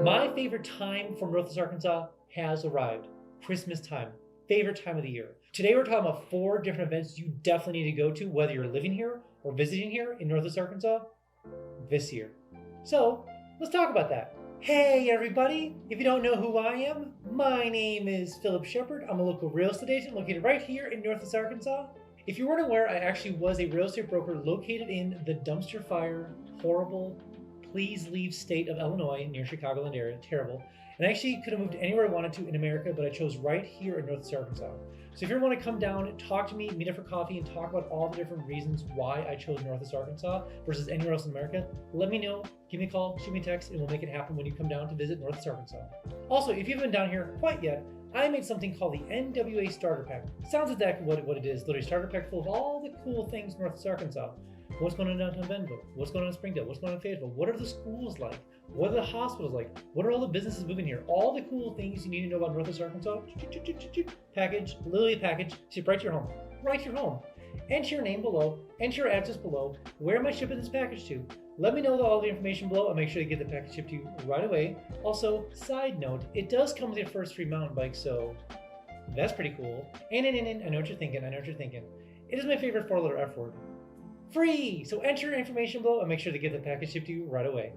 My favorite time from Northwest Arkansas has arrived. Christmas time. Favorite time of the year. Today we're talking about 4 different events you definitely need to go to, whether you're living here or visiting here in Northwest Arkansas this year. So let's talk about that. Hey everybody! If you don't know who I am, my name is Phillip Shepard. I'm a local real estate agent located right here in Northwest Arkansas. If you weren't aware, I actually was a real estate broker located in the dumpster fire, horrible, please leave state of Illinois near Chicagoland area. Terrible. And I actually could have moved anywhere I wanted to in America, but I chose right here in Northwest Arkansas. So if you ever want to come down, talk to me, meet up for coffee, and talk about all the different reasons why I chose Northwest Arkansas versus anywhere else in America, let me know, give me a call, shoot me a text, and we'll make it happen when you come down to visit Northwest Arkansas. Also, if you haven't been down here quite yet, I made something called the NWA Starter Pack. Sounds exactly what it is. Literally a starter pack full of all the cool things Northwest Arkansas. What's going on downtown Bentonville? What's going on in Springdale? What's going on in Fayetteville? What are the schools like? What are the hospitals like? What are all the businesses moving here? All the cool things you need to know about Northwest Arkansas. Package, literally a package, ship right to your home. Right to your home. Enter your name below, enter your address below. Where am I shipping this package to? Let me know all the information below. I'll make sure to get the package shipped to you right away. Also, side note, it does come with your first free mountain bike, so that's pretty cool. And I know what you're thinking. It is my favorite 4-letter F word. Free! So enter your information below and make sure to get the package shipped to you right away.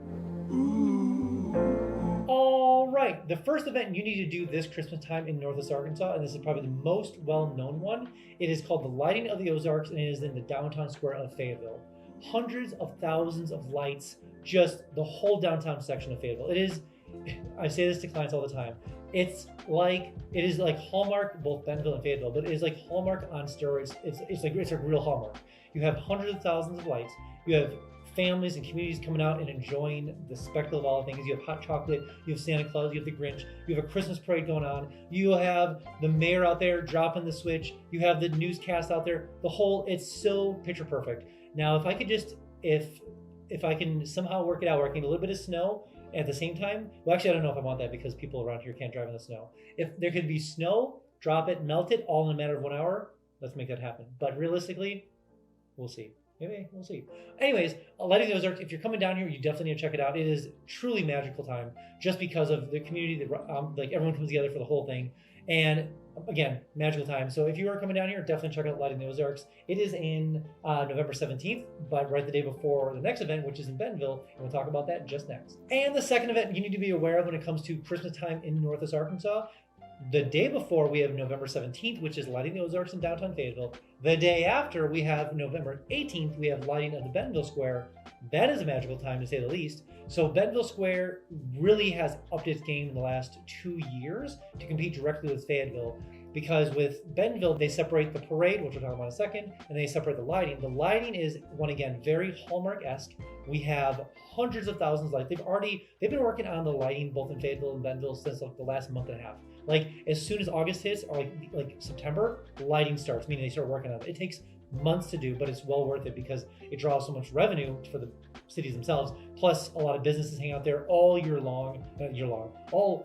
Alright, the first event you need to do this Christmas time in Northwest Arkansas, and this is probably the most well-known one, it is called the Lighting of the Ozarks, and it is in the downtown square of Fayetteville. Hundreds of thousands of lights, just the whole downtown section of Fayetteville. It is, I say this to clients all the time, it is like Hallmark, both Bentonville and Fayetteville, but it is like Hallmark on steroids. It's like real Hallmark. You have hundreds of thousands of lights. You have families and communities coming out and enjoying the spectacle of all things. You have hot chocolate, you have Santa Claus, you have the Grinch, you have a Christmas parade going on, you have the mayor out there dropping the switch, you have the newscast out there, it's so picture perfect. Now, if I could just, if I can somehow work it out, where I can get a little bit of snow at the same time, well, actually, I don't know if I want that because people around here can't drive in the snow. If there could be snow, drop it, melt it, all in a matter of 1 hour, let's make that happen. But realistically, we'll see. Maybe, we'll see. Anyways, Lighting the Ozarks, if you're coming down here, you definitely need to check it out. It is truly magical time just because of the community, like everyone comes together for the whole thing. And again, magical time. So if you are coming down here, definitely check out Lighting the Ozarks. It is in November 17th, but right the day before the next event, which is in Bentonville, and we'll talk about that just next. And the second event you need to be aware of when it comes to Christmas time in Northwest Arkansas, the day before we have November 17th, which is Lighting the Ozarks in downtown Fayetteville. The day after we have November 18th, we have Lighting of the Bentonville Square. That is a magical time to say the least. So Bentonville Square really has upped its game in the last 2 years to compete directly with Fayetteville. Because with Bentonville, they separate the parade, which we'll talk about in a second, and they separate the lighting. The lighting is, one again, very Hallmark-esque. We have hundreds of thousands of lights. They've been working on the lighting both in Fayetteville and Bentonville since like the last month and a half. Like as soon as August hits, or like September, lighting starts, meaning they start working on it. It takes months to do, but it's well worth it because it draws so much revenue for the cities themselves. Plus, a lot of businesses hang out there all year long, all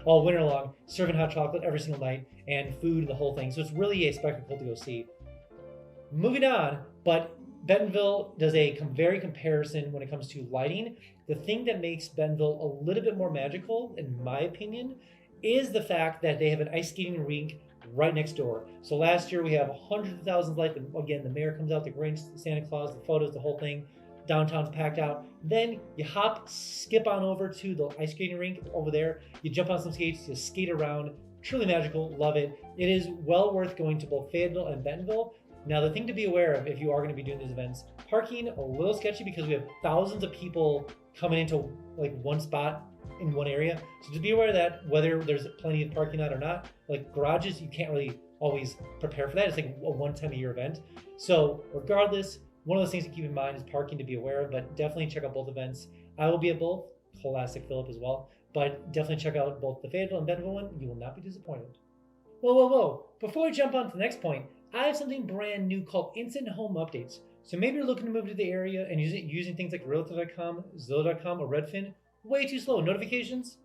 winter long, serving hot chocolate every single night and food and the whole thing. So it's really a spectacle to go see. Moving on, but Bentonville does a very comparison when it comes to lighting. The thing that makes Bentonville a little bit more magical, in my opinion, is the fact that they have an ice skating rink right next door. So last year we have hundreds of thousands of lights. Again, the mayor comes out, the Grinch, Santa Claus, the photos, the whole thing. Downtown's packed out. Then you skip on over to the ice skating rink over there. You jump on some skates, you skate around. Truly magical, love it. It is well worth going to both Fayetteville and Bentonville. Now, the thing to be aware of if you are going to be doing these events, parking a little sketchy because we have thousands of people coming into like one spot in one area. So just be aware of that, whether there's plenty of parking lot or not. Like garages, you can't really always prepare for that. It's like a one-time-a-year event. So regardless, one of those things to keep in mind is parking to be aware of, but definitely check out both events. I will be at both, classic Phillip as well, but definitely check out both the Fayetteville and Bentonville one. You will not be disappointed. Whoa. Before we jump on to the next point, I have something brand new called Instant Home Updates. So maybe you're looking to move to the area and using things like Realtor.com, Zillow.com, or Redfin. Way too slow. Notifications?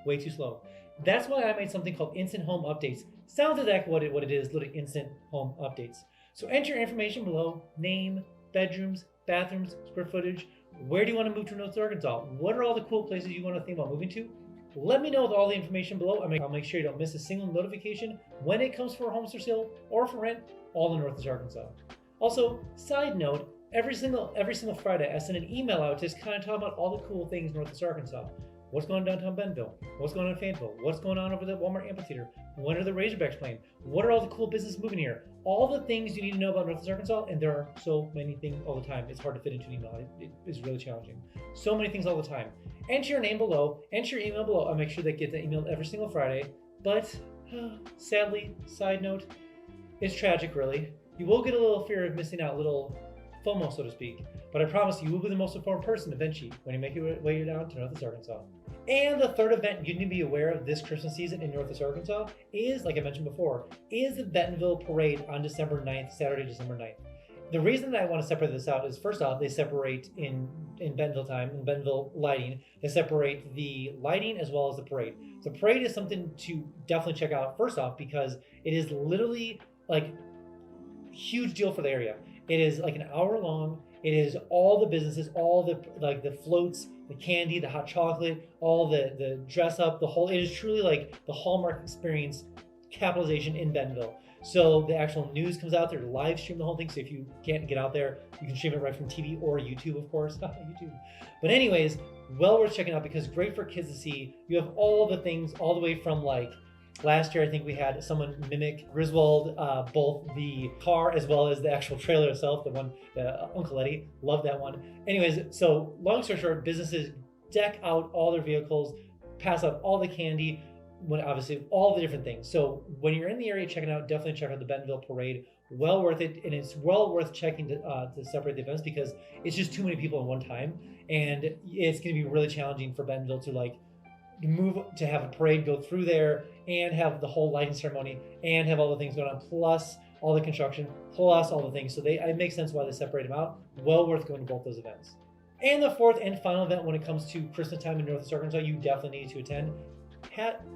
Way too slow. That's why I made something called Instant Home Updates. Sounds exactly what it is, literally Instant Home Updates. So enter your information below, name, bedrooms, bathrooms, square footage, Where do you want to move to North Arkansas? What are all the cool places you want to think about moving to? Let me know with all the information below. I'll make sure you don't miss a single notification when it comes for homes for sale or for rent, all in North Arkansas. Also, side note, every single Friday, I send an email out just kind of talk about all the cool things North Arkansas. What's going on downtown Bentonville? What's going on in Fayetteville? What's going on over the Walmart Amphitheater? When are the Razorbacks playing? What are all the cool businesses moving here? All the things you need to know about North Arkansas, and there are so many things all the time. It's hard to fit into an email. It is really challenging. So many things all the time. Enter your name below, enter your email below. I'll make sure that get the email every single Friday. But sadly, side note, it's tragic really. You will get a little fear of missing out, a little FOMO, so to speak. But I promise you will be the most informed person eventually when you make your way down to North Arkansas. And the third event you need to be aware of this Christmas season in North Arkansas is, like I mentioned before, is the Bentonville Parade on December 9th, Saturday, December 9th. The reason that I want to separate this out is, first off, they separate in Bentonville time, in Bentonville Lighting, they separate the lighting as well as the parade. The parade is something to definitely check out, first off, because it is literally like huge deal for the area. It is like an hour long. It is all the businesses, all the like the floats, the candy, the hot chocolate, all the dress up, the whole. It is truly like the Hallmark experience capitalization in Bentonville. So the actual news comes out there to live stream the whole thing. So if you can't get out there, you can stream it right from TV or YouTube, of course. YouTube. But anyways, well worth checking out because great for kids to see. You have all the things, all the way from like last year, I think we had someone mimic Griswold, both the car as well as the actual trailer itself, the one, Uncle Eddie. Love that one. Anyways, so long story short, businesses deck out all their vehicles, pass out all the candy, when obviously all the different things. So when you're in the area checking out, definitely check out the Bentonville Parade. Well worth it, and it's well worth checking to separate the events because it's just too many people at one time, and it's going to be really challenging for Bentonville to like move to have a parade go through there and have the whole lighting ceremony and have all the things going on, plus all the construction, plus all the things. So it makes sense why they separate them out. Well worth going to both those events. And the fourth and final event when it comes to Christmas time in North Arkansas, you definitely need to attend.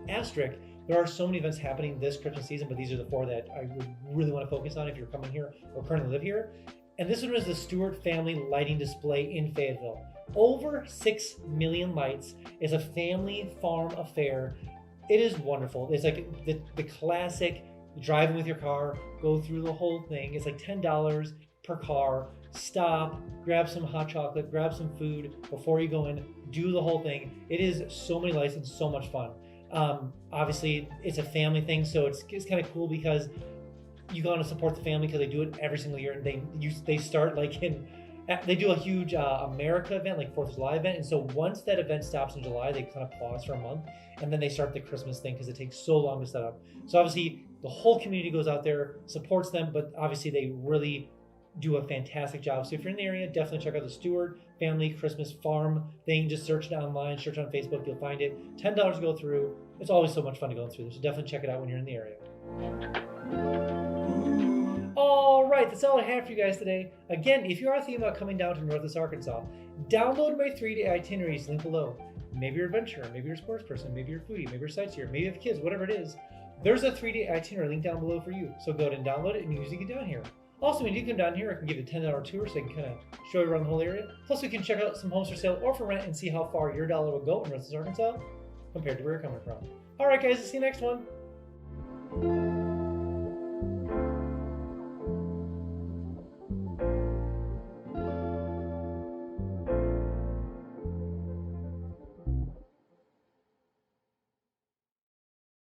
Asterisk, there are so many events happening this Christmas season, but these are the four that I would really want to focus on if you're coming here or currently live here. And this one is the Stewart family lighting display in Fayetteville. Over 6 million lights. Is a family farm affair. It is wonderful. It's like the classic driving with your car, go through the whole thing. It's like $10 per car. Stop, grab some hot chocolate, grab some food before you go in, do the whole thing. It is so many lights and so much fun. Obviously, it's a family thing, so it's kind of cool because you want to support the family because they do it every single year, and they start like they do a huge America event, like 4th of July event, and so once that event stops in July, they kind of pause for a month, and then they start the Christmas thing because it takes so long to set up. So obviously, the whole community goes out there, supports them, but obviously they really do a fantastic job. So if you're in the area, definitely check out the Stewart Family Christmas Farm thing. Just search it online, search on Facebook, you'll find it. $10 to go through. It's always so much fun to go through. So definitely check it out when you're in the area. All right, that's all I have for you guys today. Again, if you are thinking about coming down to Northwest Arkansas, download my 3-day itineraries link below. Maybe you're a adventurer, maybe you're a sports person, maybe you're a foodie, maybe you're a sightseer, maybe you have kids, whatever it is. There's a 3-day itinerary link down below for you. So go ahead and download it and use it to get down here. Also, when you come down here, I can give you a $10 tour so I can kind of show you around the whole area. Plus, we can check out some homes for sale or for rent and see how far your dollar will go in Northwest Arkansas compared to where you're coming from. All right, guys, see you next one.